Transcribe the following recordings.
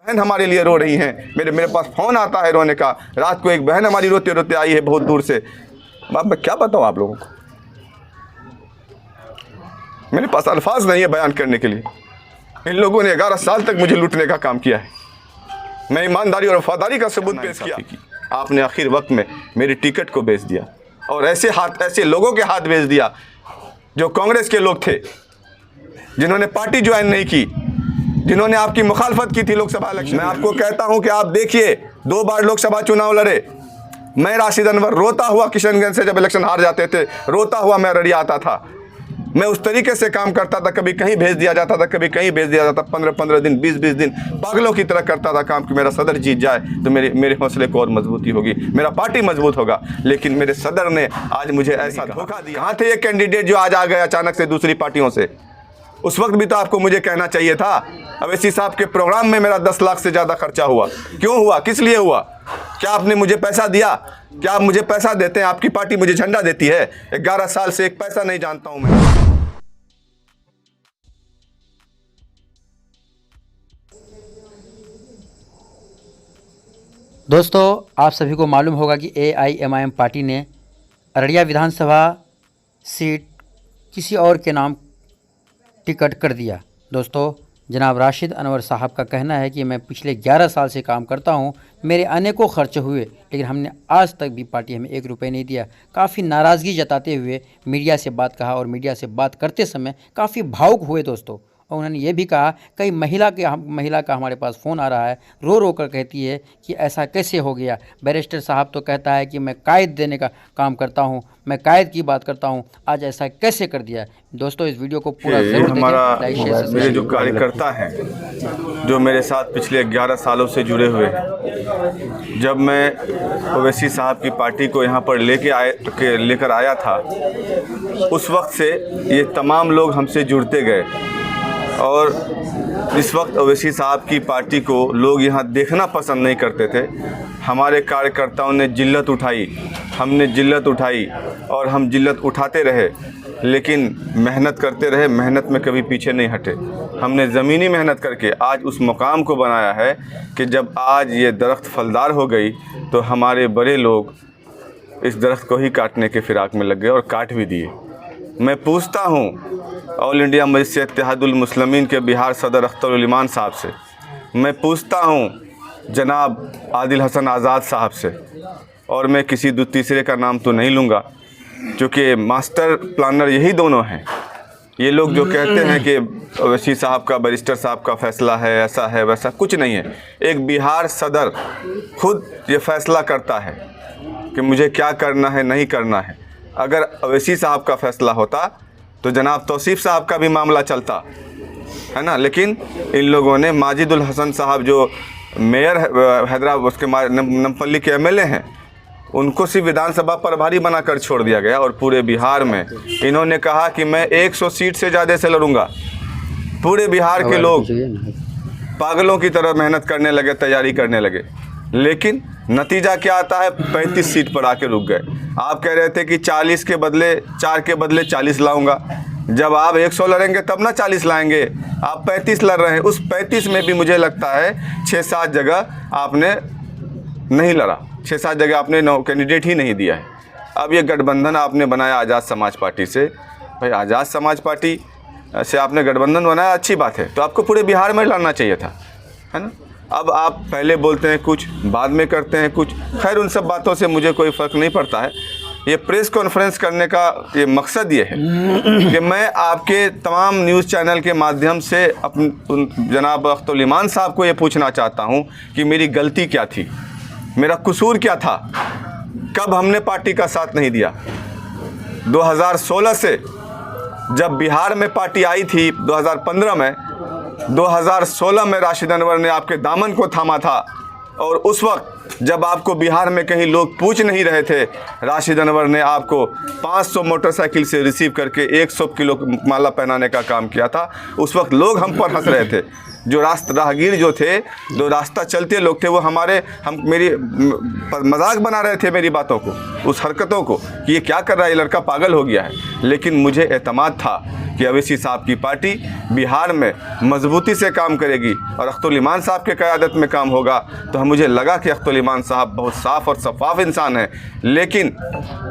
बहन हमारे लिए रो रही हैं, मेरे पास फ़ोन आता है रोने का। रात को एक बहन हमारी रोते रोते आई है बहुत दूर से। अब मैं क्या बताऊँ आप लोगों को, मेरे पास अल्फाज नहीं है बयान करने के लिए। इन लोगों ने 11 साल तक मुझे लूटने का काम किया है। मैं ईमानदारी और वफादारी का सबूत पेश किया। आपने आखिर वक्त में मेरी टिकट को बेच दिया और ऐसे लोगों के हाथ बेच दिया जो कांग्रेस के लोग थे, जिन्होंने पार्टी ज्वाइन नहीं की, जिन्होंने आपकी मुखालफत की थी लोकसभा इलेक्शन। मैं आपको कहता हूं कि आप देखिए, 2 बार लोकसभा चुनाव लड़े। मैं राशिद अनवर रोता हुआ किशनगंज से जब इलेक्शन हार जाते थे, रोता हुआ मैं अररिया आता था। मैं उस तरीके से काम करता था, कभी कहीं भेज दिया जाता था, कभी कहीं भेज दिया जाता। 15-15 दिन, 20-20 दिन पागलों की तरह करता था काम कि मेरा सदर जीत जाए तो मेरे हौसले को और मजबूती होगी, मेरा पार्टी मजबूत होगा। लेकिन मेरे सदर ने आज मुझे ऐसा धोखा दिया। कहाँ थे ये कैंडिडेट जो आज आ गए अचानक से दूसरी पार्टियों से? उस वक्त भी तो आपको मुझे कहना चाहिए था। अवैसी साहब के प्रोग्राम में मेरा 10 लाख से ज़्यादा खर्चा हुआ। क्यों हुआ? किस लिए हुआ? क्या आपने मुझे पैसा दिया? क्या आप मुझे पैसा देते हैं? आपकी पार्टी मुझे झंडा देती है? 11 साल से एक पैसा नहीं जानता हूं मैं। दोस्तों, आप सभी को मालूम होगा कि AIMIM पार्टी ने अररिया विधानसभा सीट किसी और के नाम टिकट कर दिया। दोस्तों, जनाब राशिद अनवर साहब का कहना है कि मैं पिछले 11 साल से काम करता हूं, मेरे अनेकों खर्च हुए, लेकिन हमने आज तक भी पार्टी हमें 1 रुपये नहीं दिया। काफ़ी नाराज़गी जताते हुए मीडिया से बात कहा और मीडिया से बात करते समय काफ़ी भावुक हुए दोस्तों। और उन्होंने ये भी कहा, कई महिला का हमारे पास फ़ोन आ रहा है, रो रो कर कहती है कि ऐसा कैसे हो गया। बैरिस्टर साहब तो कहता है कि मैं कायद देने का काम करता हूं, मैं कायद की बात करता हूं, आज ऐसा कैसे कर दिया। दोस्तों, इस वीडियो को पूरा जरूर देखें। मेरे जो कार्यकर्ता हैं, जो मेरे साथ पिछले 11 सालों से जुड़े हुए हैं, जब मैं ओवैसी साहब की पार्टी को यहाँ पर लेकर आया था, उस वक्त से ये तमाम लोग हमसे जुड़ते गए। और इस वक्त ओवैसी साहब की पार्टी को लोग यहाँ देखना पसंद नहीं करते थे। हमारे कार्यकर्ताओं ने जिल्लत उठाई, हमने जिल्लत उठाई और हम जिल्लत उठाते रहे, लेकिन मेहनत करते रहे, मेहनत में कभी पीछे नहीं हटे। हमने ज़मीनी मेहनत करके आज उस मुकाम को बनाया है कि जब आज ये दरख्त फलदार हो गई तो हमारे बड़े लोग इस दरख्त को ही काटने के फिराक में लग गए और काट भी दिए। मैं पूछता हूँ ऑल इंडिया मजलिस इत्तेहादुल मुस्लिमीन के बिहार सदर अख्तर उल ईमान साहब से, मैं पूछता हूँ जनाब आदिल हसन आज़ाद साहब से, और मैं किसी तीसरे का नाम तो नहीं लूँगा क्योंकि मास्टर प्लानर यही दोनों हैं। ये लोग जो कहते हैं कि ओवैसी साहब का, बैरिस्टर साहब का फ़ैसला है, ऐसा है वैसा, कुछ नहीं है। एक बिहार सदर खुद ये फ़ैसला करता है कि मुझे क्या करना है, नहीं करना है। अगर ओवैसी साहब का फ़ैसला होता तो जनाब तौसीफ़ साहब का भी मामला चलता है ना। लेकिन इन लोगों ने माजिदुल हसन साहब जो मेयर हैदराबाद, उसके नमपल्ली के MLA हैं, उनको सिर्फ विधानसभा प्रभारी बनाकर छोड़ दिया गया। और पूरे बिहार में इन्होंने कहा कि मैं 100 सीट से ज़्यादा से लड़ूंगा। पूरे बिहार के लोग पागलों की तरह मेहनत करने लगे, तैयारी करने लगे, लेकिन नतीजा क्या आता है? 35 सीट पर आके रुक गए। आप कह रहे थे कि 40 के बदले 4 के बदले 40 लाऊंगा। जब आप 100 लड़ेंगे तब ना 40 लाएंगे। आप 35 लड़ रहे हैं। उस 35 में भी मुझे लगता है 6-7 जगह आपने नहीं लड़ा, 6-7 जगह आपने कैंडिडेट ही नहीं दिया है। अब ये गठबंधन आपने बनाया आज़ाद समाज पार्टी से। भाई, आज़ाद समाज पार्टी से आपने गठबंधन बनाया, अच्छी बात है, तो आपको पूरे बिहार में लड़ना चाहिए था, है ना। अब आप पहले बोलते हैं कुछ, बाद में करते हैं कुछ। खैर, उन सब बातों से मुझे कोई फ़र्क नहीं पड़ता है। ये प्रेस कॉन्फ्रेंस करने का ये मकसद ये है कि मैं आपके तमाम न्यूज़ चैनल के माध्यम से जनाब अख्तर उल ईमान साहब को ये पूछना चाहता हूँ कि मेरी गलती क्या थी, मेरा कसूर क्या था, कब हमने पार्टी का साथ नहीं दिया। 2016 से जब बिहार में पार्टी आई थी, 2015 में, 2016 में राशिद अनवर ने आपके दामन को थामा था। और उस वक्त जब आपको बिहार में कहीं लोग पूछ नहीं रहे थे, राशिद अनवर ने आपको 500 मोटरसाइकिल से रिसीव करके 100 किलो माला पहनाने का काम किया था। उस वक्त लोग हम पर हंस रहे थे। जो राहगीर जो थे, जो रास्ता चलते लोग थे, वो मेरी मजाक बना रहे थे मेरी बातों को, उस हरकतों को कि ये क्या कर रहा है, ये लड़का पागल हो गया है। लेकिन मुझे एतमाद था कि अवैसी साहब की पार्टी बिहार में मजबूती से काम करेगी और अख्तुल ईमान साहब के क़यादत में काम होगा। तो मुझे लगा कि अख्तुल ईमान साहब बहुत साफ़ और शफाफ इंसान हैं। लेकिन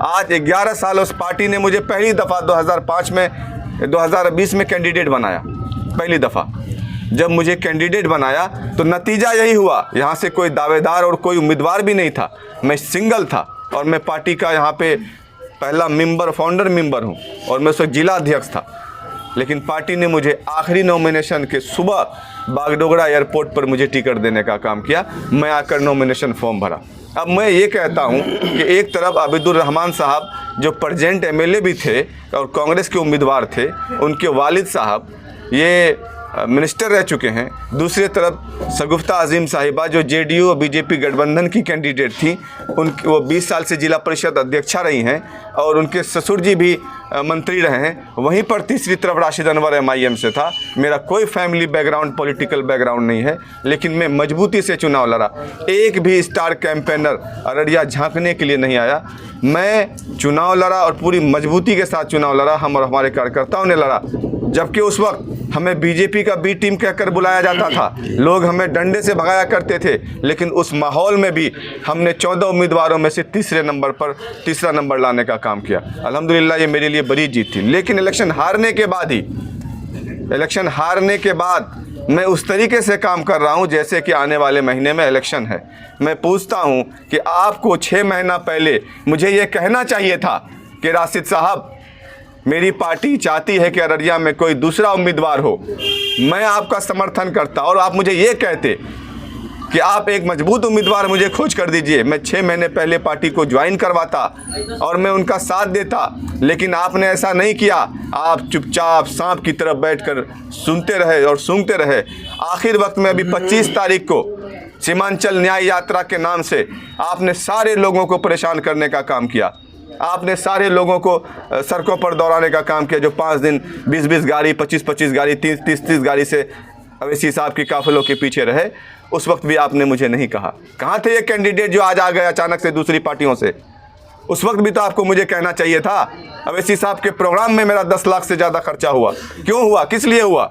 आज 11 साल उस पार्टी ने मुझे पहली दफ़ा 2020 में कैंडिडेट बनाया। पहली दफ़ा जब मुझे कैंडिडेट बनाया तो नतीजा यही हुआ, यहाँ से कोई दावेदार और कोई उम्मीदवार भी नहीं था, मैं सिंगल था और मैं पार्टी का यहाँ पे पहला फाउंडर मेंबर हूँ और मैं उस वक्त जिला अध्यक्ष था। लेकिन पार्टी ने मुझे आखिरी नॉमिनेशन के सुबह बागडोगरा एयरपोर्ट पर मुझे टिकट देने का काम किया। मैं आकर नॉमिनेशन फॉर्म भरा। अब मैं ये कहता हूँ कि एक तरफ आबिदुर रहमान साहब जो प्रेजेंट एमएलए भी थे और कांग्रेस के उम्मीदवार थे, उनके वालिद साहब ये मिनिस्टर रह चुके हैं। दूसरी तरफ शगुफ्ता अजीम साहिबा जो जेडीयू और बीजेपी गठबंधन की कैंडिडेट थी, वो 20 साल से जिला परिषद अध्यक्षा रही हैं और उनके ससुर जी भी मंत्री रहे हैं। वहीं पर तीसरी तरफ राशिद अनवर MIM से था। मेरा कोई फैमिली बैकग्राउंड, पॉलिटिकल बैकग्राउंड नहीं है, लेकिन मैं मजबूती से चुनाव लड़ा। एक भी स्टार कैंपेनर अररिया झांकने के लिए नहीं आया। मैं चुनाव लड़ा और पूरी मजबूती के साथ चुनाव लड़ा। हम और हमारे कार्यकर्ताओं ने लड़ा, जबकि उस वक्त हमें बीजेपी का बी टीम कहकर बुलाया जाता था, लोग हमें डंडे से भगाया करते थे। लेकिन उस माहौल में भी हमने 14 उम्मीदवारों में से तीसरा नंबर लाने का काम किया। अल्हम्दुलिल्लाह ये मेरे लिए बड़ी जीत थी। लेकिन इलेक्शन हारने के बाद मैं उस तरीके से काम कर रहा हूं जैसे कि आने वाले महीने में इलेक्शन है। मैं पूछता हूं कि आपको 6 महीना पहले मुझे ये कहना चाहिए था कि राशिद साहब, मेरी पार्टी चाहती है कि अररिया में कोई दूसरा उम्मीदवार हो, मैं आपका समर्थन करता और आप मुझे ये कहते कि आप एक मजबूत उम्मीदवार मुझे खोज कर दीजिए। मैं 6 महीने पहले पार्टी को ज्वाइन करवाता और मैं उनका साथ देता। लेकिन आपने ऐसा नहीं किया। आप चुपचाप सांप की तरफ बैठकर सुनते रहे और सूंघते रहे। आखिर वक्त में अभी 25 तारीख को सीमांचल न्याय यात्रा के नाम से आपने सारे लोगों को परेशान करने का काम किया। आपने सारे लोगों को सड़कों पर दौड़ाने का काम किया, जो 5 दिन 20-20 गाड़ी, 25-25 गाड़ी, 30-30 गाड़ी से अवैसी साहब की काफिलों के पीछे रहे। उस वक्त भी आपने मुझे नहीं कहा। कहाँ थे ये कैंडिडेट जो आज आ गए अचानक से दूसरी पार्टियों से? उस वक्त भी तो आपको मुझे कहना चाहिए था। अवैसी साहब के प्रोग्राम में मेरा 10 लाख से ज़्यादा खर्चा हुआ। क्यों हुआ? किस लिए हुआ?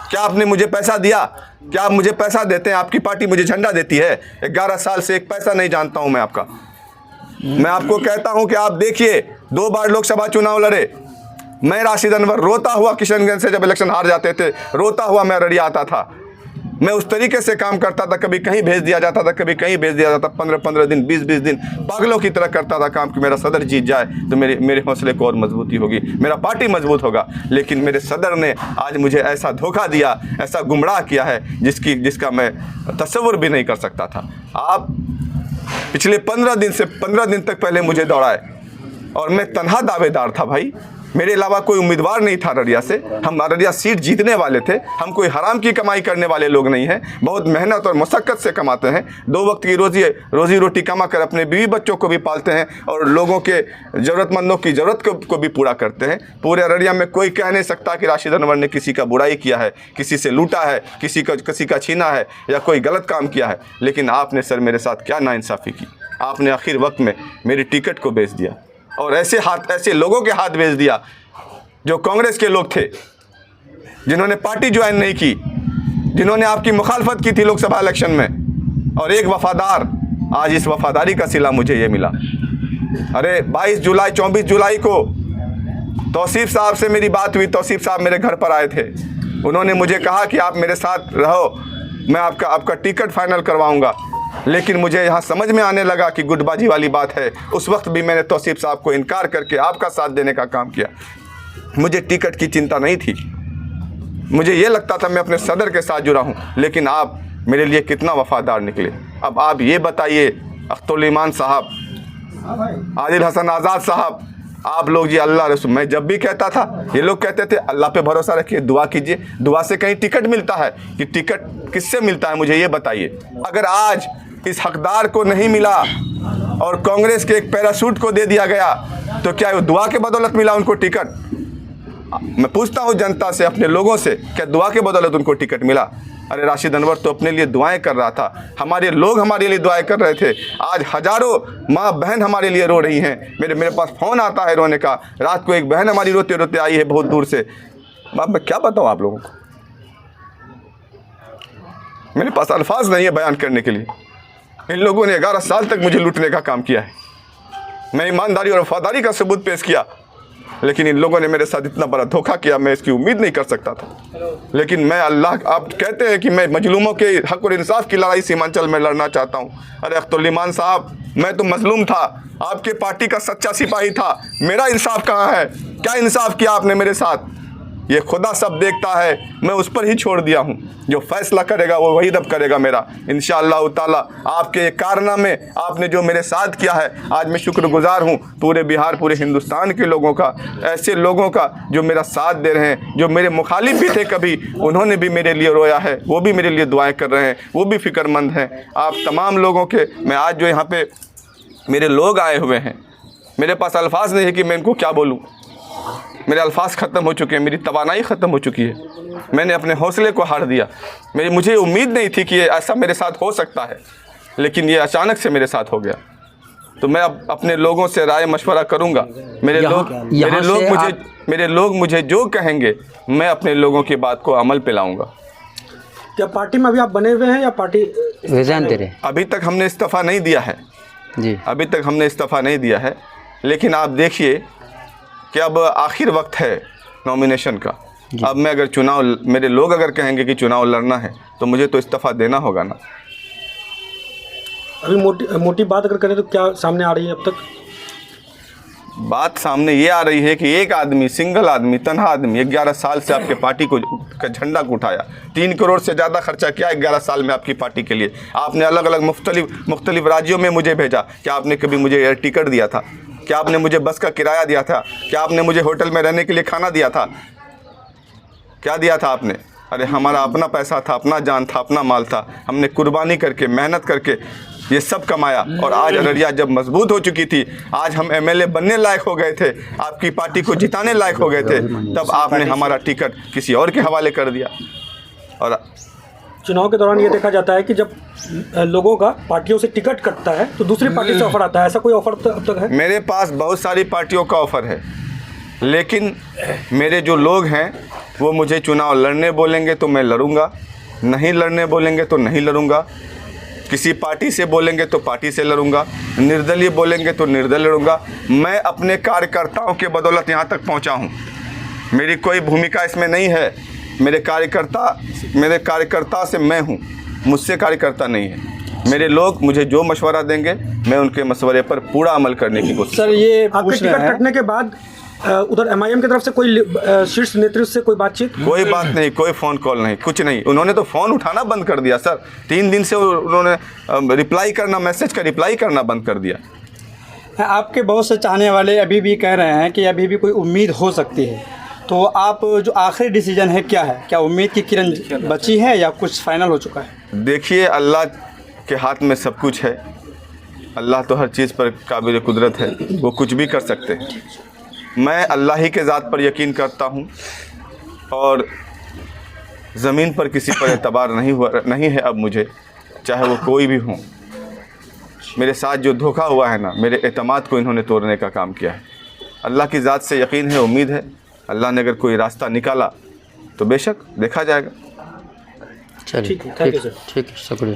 क्या आपने मुझे पैसा दिया? क्या आप मुझे पैसा देते हैं? आपकी पार्टी मुझे झंडा देती है? 11 साल से एक पैसा नहीं जानता हूँ मैं आपका। मैं आपको कहता हूं कि आप देखिए, 2 बार लोकसभा चुनाव लड़े। मैं राशिद अनवर रोता हुआ किशनगंज से जब इलेक्शन हार जाते थे, रोता हुआ मैं अररिया आता था। मैं उस तरीके से काम करता था, कभी कहीं भेज दिया जाता था, कभी कहीं भेज दिया जाता। 15-15 दिन, 20-20 दिन पागलों की तरह करता था काम कि मेरा सदर जीत जाए तो मेरे हौसले को और मजबूती होगी, मेरा पार्टी मजबूत होगा। लेकिन मेरे सदर ने आज मुझे ऐसा धोखा दिया, ऐसा गुमराह किया है जिसका मैं तस्वुर भी नहीं कर सकता था। आप पिछले 15 दिन तक पहले मुझे दौड़ाए और मैं तन्हा दावेदार था भाई। मेरे अलावा कोई उम्मीदवार नहीं था अररिया से। हम अररिया सीट जीतने वाले थे। हम कोई हराम की कमाई करने वाले लोग नहीं हैं। बहुत मेहनत और मशक्क़त से कमाते हैं। 2 वक्त की रोज़ी रोटी कमा कर अपने बीवी बच्चों को भी पालते हैं और लोगों के ज़रूरतमंदों की ज़रूरत को भी पूरा करते हैं। पूरे अररिया में कोई कह नहीं सकता कि राशिद अनवर ने किसी का बुराई किया है, किसी से लूटा है, किसी का छीना है या कोई गलत काम किया है। लेकिन आपने सर मेरे साथ क्या नाइंसाफ़ी की। आपने आखिर वक्त में मेरी टिकट को बेच दिया और ऐसे लोगों के हाथ भेज दिया जो कांग्रेस के लोग थे, जिन्होंने पार्टी ज्वाइन नहीं की, जिन्होंने आपकी मुखालफत की थी लोकसभा इलेक्शन में। और एक वफादार, आज इस वफादारी का सिला मुझे ये मिला। अरे 24 जुलाई को तौसीफ साहब से मेरी बात हुई। तौसीफ साहब मेरे घर पर आए थे। उन्होंने मुझे कहा कि आप मेरे साथ रहो, मैं आपका टिकट फाइनल करवाऊंगा। लेकिन मुझे यहाँ समझ में आने लगा कि गुटबाजी वाली बात है। उस वक्त भी मैंने तौसीफ साहब को इनकार करके आपका साथ देने का काम किया। मुझे टिकट की चिंता नहीं थी। मुझे ये लगता था मैं अपने सदर के साथ जुड़ा हूँ। लेकिन आप मेरे लिए कितना वफादार निकले। अब आप ये बताइए, अख्तुल ईमान साहब, आदिल हसन आज़ाद साहब, आप लोग जी अल्लाह रसूल, मैं जब भी कहता था ये लोग कहते थे अल्लाह पे भरोसा रखिए, दुआ कीजिए, दुआ से कहीं टिकट मिलता है। कि टिकट किससे मिलता है मुझे ये बताइए। अगर आज इस हकदार को नहीं मिला और कांग्रेस के एक पैराशूट को दे दिया गया तो क्या वो दुआ के बदौलत मिला उनको टिकट? मैं पूछता हूँ जनता से, अपने लोगों से, क्या दुआ के बदौलत उनको टिकट मिला? अरे राशिद अनवर तो अपने लिए दुआएं कर रहा था, हमारे लोग हमारे लिए दुआएं कर रहे थे। आज हजारों माँ बहन हमारे लिए रो रही हैं। मेरे पास फ़ोन आता है रोने का। रात को एक बहन हमारी रोते रोते आई है बहुत दूर से। अब मैं क्या बताऊँ आप लोगों को, मेरे पास अल्फाज नहीं है बयान करने के लिए। इन लोगों ने 11 साल तक मुझे लूटने का काम किया है। मैं ईमानदारी और वफादारी का सबूत पेश किया, लेकिन इन लोगों ने मेरे साथ इतना बड़ा धोखा किया, मैं इसकी उम्मीद नहीं कर सकता था। लेकिन मैं अल्लाह, आप कहते हैं कि मैं मजलूमों के हक और इंसाफ की लड़ाई सीमांचल में लड़ना चाहता हूँ। अरे अख्तुल्लिमान साहब, मैं तो मजलूम था, आपके पार्टी का सच्चा सिपाही था। मेरा इंसाफ कहाँ है? क्या इंसाफ किया आपने मेरे साथ? ये खुदा सब देखता है, मैं उस पर ही छोड़ दिया हूँ। जो फैसला करेगा वो वही रब करेगा मेरा, इंशाअल्लाह ताला। आपके ये कारनामे, आपने जो मेरे साथ किया है, आज मैं शुक्रगुजार हूँ पूरे बिहार, पूरे हिंदुस्तान के लोगों का, ऐसे लोगों का जो मेरा साथ दे रहे हैं, जो मेरे मुखालिफ भी थे कभी, उन्होंने भी मेरे लिए रोया है, वो भी मेरे लिए दुआएँ कर रहे हैं, वो भी फ़िक्रमंद हैं। आप तमाम लोगों के, मैं आज जो यहाँ पे मेरे लोग आए हुए हैं, मेरे पास अल्फाज नहीं है कि मैं इनको क्या बोलूँ। मेरे अल्फाज ख़त्म हो चुके हैं, मेरी तवानाई ख़त्म हो चुकी है। मैंने अपने हौसले को हार दिया। मुझे उम्मीद नहीं थी कि ये ऐसा मेरे साथ हो सकता है, लेकिन ये अचानक से मेरे साथ हो गया। तो मैं अब अपने लोगों से राय मशवरा करूंगा। मेरे लोग मुझे जो कहेंगे, मैं अपने लोगों की बात को अमल पे लाऊंगा। क्या पार्टी में अभी आप बने हुए हैं या पार्टी रिजाइन दे रहे? अभी तक हमने इस्तीफ़ा नहीं दिया है जी, अभी तक हमने इस्तीफ़ा नहीं दिया है। लेकिन आप देखिए कि अब आखिर वक्त है नॉमिनेशन का। अब मैं अगर चुनाव, मेरे लोग अगर कहेंगे कि चुनाव लड़ना है, तो मुझे तो इस्तीफ़ा देना होगा ना। अभी मोटी बात अगर करें तो क्या सामने आ रही है अब तक? बात सामने ये आ रही है कि एक आदमी, सिंगल आदमी, तन्हा आदमी 11 साल से आपके पार्टी का झंडा को उठाया। 3 करोड़ से ज़्यादा खर्चा किया 11 साल में आपकी पार्टी के लिए। आपने अलग अलग मुख्तलिफ राज्यों में मुझे भेजा। क्या आपने कभी मुझे एयर टिकट दिया था? क्या आपने मुझे बस का किराया दिया था? क्या आपने मुझे होटल में रहने के लिए खाना दिया था? क्या दिया था आपने? अरे हमारा अपना पैसा था, अपना जान था, अपना माल था। हमने कुर्बानी करके, मेहनत करके ये सब कमाया। और आज अररिया जब मजबूत हो चुकी थी, आज हम एमएलए बनने लायक हो गए थे, आपकी पार्टी को जिताने लायक हो गए थे, तब आपने हमारा टिकट किसी और के हवाले कर दिया। और चुनाव के दौरान ये देखा जाता है कि जब लोगों का पार्टियों से टिकट कटता है तो दूसरी पार्टी से ऑफर आता है। ऐसा कोई ऑफर अब तक है? मेरे पास बहुत सारी पार्टियों का ऑफ़र है, लेकिन मेरे जो लोग हैं वो मुझे चुनाव लड़ने बोलेंगे तो मैं लड़ूंगा, नहीं लड़ने बोलेंगे तो नहीं लड़ूंगा। किसी पार्टी से बोलेंगे तो पार्टी से लड़ूंगा, निर्दलीय बोलेंगे तो निर्दलीय लड़ूंगा। मैं अपने कार्यकर्ताओं के बदौलत यहाँ तक पहुँचा हूँ। मेरी कोई भूमिका इसमें नहीं है। मेरे कार्यकर्ता से मैं हूँ, मुझसे कार्यकर्ता नहीं है। मेरे लोग मुझे जो मशवरा देंगे, मैं उनके मशवरे पर पूरा अमल करने की कोशिश। सर, ये आपके टिकट कटने के बाद उधर एमआईएम की तरफ से कोई शीर्ष नेतृत्व से कोई बातचीत? कोई बात नहीं, कोई फ़ोन कॉल नहीं, कुछ नहीं। उन्होंने तो फ़ोन उठाना बंद कर दिया सर। 3 दिन से उन्होंने रिप्लाई करना, मैसेज का रिप्लाई करना बंद कर दिया। आपके बहुत से चाहने वाले अभी भी कह रहे हैं कि अभी भी कोई उम्मीद हो सकती है, तो आप जो आखिरी डिसीजन है क्या है? क्या उम्मीद की किरण बची है या कुछ फाइनल हो चुका है? देखिए, अल्लाह के हाथ में सब कुछ है। अल्लाह तो हर चीज़ पर काबिल कुदरत है, वो कुछ भी कर सकते हैं। मैं अल्लाह ही के ज़ात पर यकीन करता हूँ और ज़मीन पर किसी पर एतबार नहीं है अब मुझे, चाहे वो कोई भी हो। मेरे साथ जो धोखा हुआ है ना, मेरे एतमाद को इन्होंने तोड़ने का काम किया है। अल्लाह की ज़ात से यकीन है, उम्मीद है। अल्लाह ने अगर कोई रास्ता निकाला तो बेशक देखा जाएगा। चलिए, ठीक है, शुक्रिया।